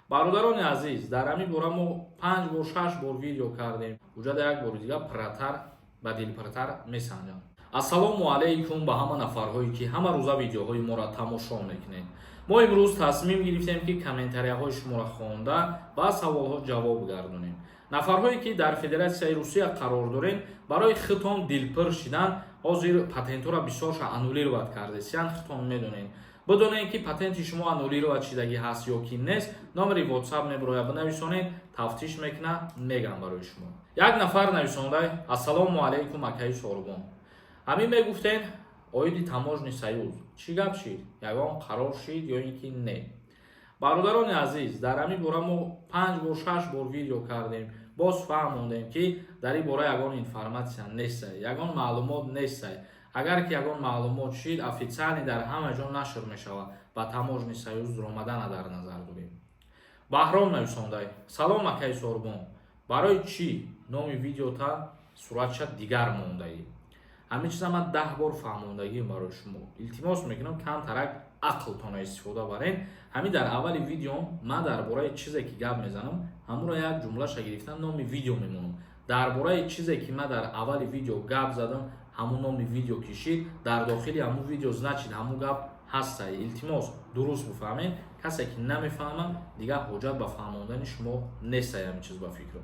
бародарони азиз, дар ҳамин бора мо 5 бор 6 бор видео кардем. уҷада як бори дига пирратар ба дилпиртар месанҷанд. ассалому алайкум ба ҳама нафарҳое ки ҳама рӯза видеоҳои моро тамошо мекунед. мо имрӯз тасмим гирифтем ки комментарияҳои шуморо хонда ба саволҳо ҷавоб гардонем. нафарҳое ки дар Федератсияи Русия қарор дорем, барои хитон дилпир шидан ҳозир патентҳоро бисёрша аннулировать кардесиянд. хитон медонед. بدونید که پتنت شما انولیرovat شدگی هست یا کی نیست، نمره واتساپ میبرویا بنویسونید، تفتیش میکنه میگم برای شما. یک نفر نویسونده السلام علیکم اکای سوربون. همین میگفتن اویدی تاموژنی سایوز چی گپ شید؟ یگان قرار شید یا اینکه نه. برادران عزیز، در همین باره ما 5 بار 6 بار ویدیو کردیم. باز فهموندیم که در این باره یگان اینفورماسیون نیست، یگان معلومات نیست. اگر که یگان معلومات شید افیциально در همه جا نشر میشود با تاموژنی سایوز آمدن در نظر داریم. بهرام نویسنده سلام اکای سوربون، برای چی نام ویدیو تا صورتش دیگر مونده ای؟ همین چیزا من 10 بار فهموندگی برای شما. التماس میکنم کم ترک عقلتون استفاده برین. همین در اول ویدیو من درباره چیزی که گپ میزنم همون را یک جمله شا گرفتم نام ویدیو میمونم. درباره چیزی که من در اول ویدیو گپ زدم همون نام ویدیو کشید، در داخل همون ویدیو значит همون گپ هست. التماس درست بفهمین. کسی که نمیفهمه دیگه حجت به فهموندن شما نیست. همین چیز با فکرم.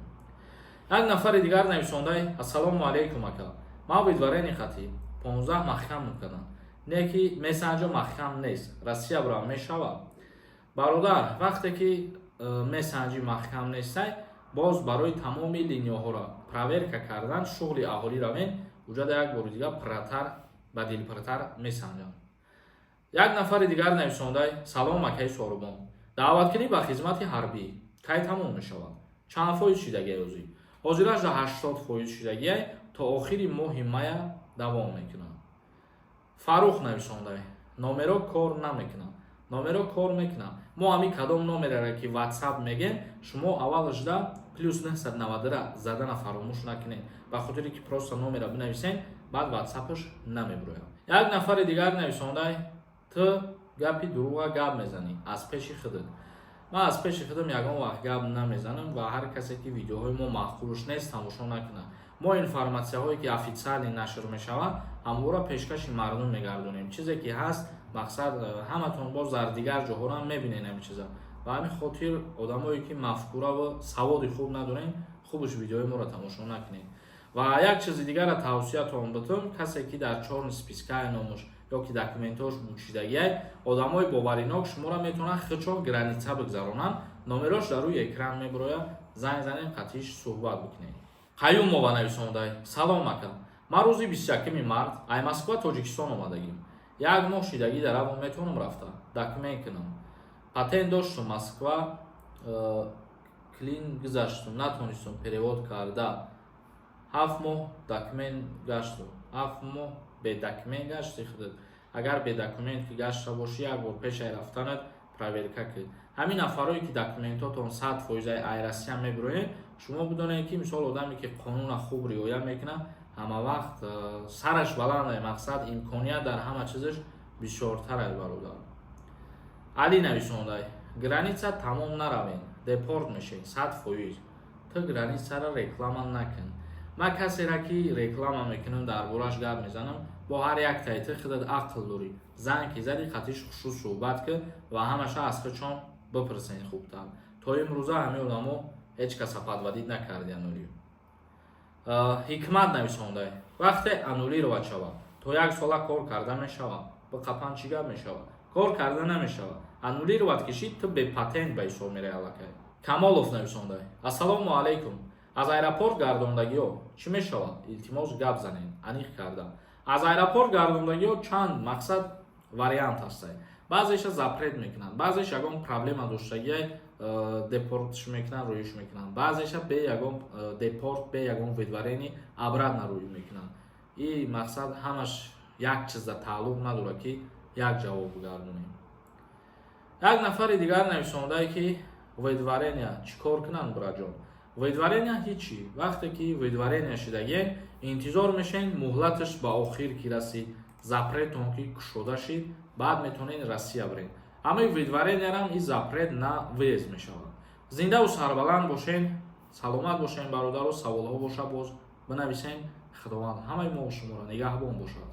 یک نفر دیگر نویسنده السلام علیکم اکا، ما ویدوارین خطی 15 محکم میکنم، نه که مسنجر محکم نیست، رسیه برام میشود. برادر وقتی که مسنجی محکم نیست، باز برای تمام لینیاها را پروورکا کردن شغل اهالی روین وجود یک بار دیگه پرتر با دلپرتر میسنجند. یک نفر دیگر نویسنده سلام اکای سوربون، دعوت کنی به خدمت حربی کی تمام میشود؟ چند فایز شدگی روزی؟ حاضرش 80% شدگی تا آخر ماه مای دوام میکنه. فاروق نویسنده نامرو کار نمیکنه. نامرو کار میکنه. ما همین کدام نامره را که واتساپ میگیم شما اولش دا плюс 990 را زدن فراموش نکنید. به خاطری که پروستا نامره بنویسین بعد واتساپش نمیبروید. یک نفر دیگر نویسنده تو گپی دروغ گپ میزنی از پیش خودت. من از پیش خودم یگان وقت گپ نمیزنم و هر کسی که ویدیوهای ما محقورش نیست تماشا نکنه. ما اینفورماسیونهایی که افیциально نشر میشود همو را پیشکش مردم میگردونیم. چیزی که هست مقصد همتون باز در دیگر جاها را میبینین همین چیزا. و همین خاطر آدمایی که مفکوره و سواد خوب ندارن خوبش ویدیوهای ما را تماشا نکنین. و یک چیز دیگر را توصیه‌تون بتم، کسی که در چهار спискай نامش یا که داکومنتاش بوچیدگی آدمای باوریناک شما را میتونن خچو گرانیتا بگذارونن. نامراش در روی اکران میبروید، زنگ زنین قطعیش صحبت بکنین. قیوم ما نویسنده سلام اکا، ما روزی 21 март ай Москва توجیکستان اومدگیم. یک ماه شدگی در اوم میتونم رفته داکومنت کنم. پاتنت داشتم Москва клин گذاشتم نتونستم перевод کرده. 7 ماه داکومنت گشتم. 7 ماه به داکومنت گشتی خودت. اگر به داکومنت که گشته باشی یک بار پیش رفتنت پروورکا کرد. همین نفرایی که داکومنتاتون 100% ایراسیان میبروین شما بدونید که مثال آدمی که قانون خوب رعایت میکنه همه وقت سرش بلنده، مقصد امکانیت در همه چیزش بسیارتره. برادر علی نویسنده گرانیسا تمام نروین دپورت میشین 100%. تو گرانیسا را رکلام نکن. ما کسی را که رکلام میکنم دربارش گپ میزنم با هر یک تایید خودت عقل داری زنگ زدی خطیش خصوص صحبت کن و همش از خودشون بپرسین خوبتر. تا امروزه همه آدمو هیچ کس پادوادید نکردی انولی. حکمت نویسنده وقتی انولی رو بچه‌ها تو یک سال کار کرده میشود با قپان چی گپ میشود؟ کار کرده نمیشود. انولی رو کشید تو به پتنت به حساب میره علاقه. کمالوف نویسنده السلام علیکم، از ایرپورت گردوندگی ها چی میشود؟ التماس گپ زنین انیق کردم. از ایرپورت گردوندگی ها چند مقصد واریانت هست. بعضیش زپرت میکنن، بعضیش یگان پرابلم داشتگی دپورتش میکنن رویش میکنن، بعضیش به یگان دپورت به یگان ویدوارینی ابراد نروی میکنن. این مقصد همش یک چیز تعلق نداره که یک جواب بگردونیم. یک نفر دیگر نویسنده که ویدوارینیا چیکار کنن براجون؟ ویدوارینیا هیچی. وقتی که ویدوارینیا شدگی انتظار میشین مهلتش با آخر کی رسید، زپرتون که کشوده شید بعد میتونین رسیه برین. اما ویدوارینیا هم این زپرت نه ویز میشود. зиндаву сарбаланд бошен, саломат бошен бародару, саволҳо боша боз бинависен. худованд ҳамаи мо шуморо нигаҳбон бошад.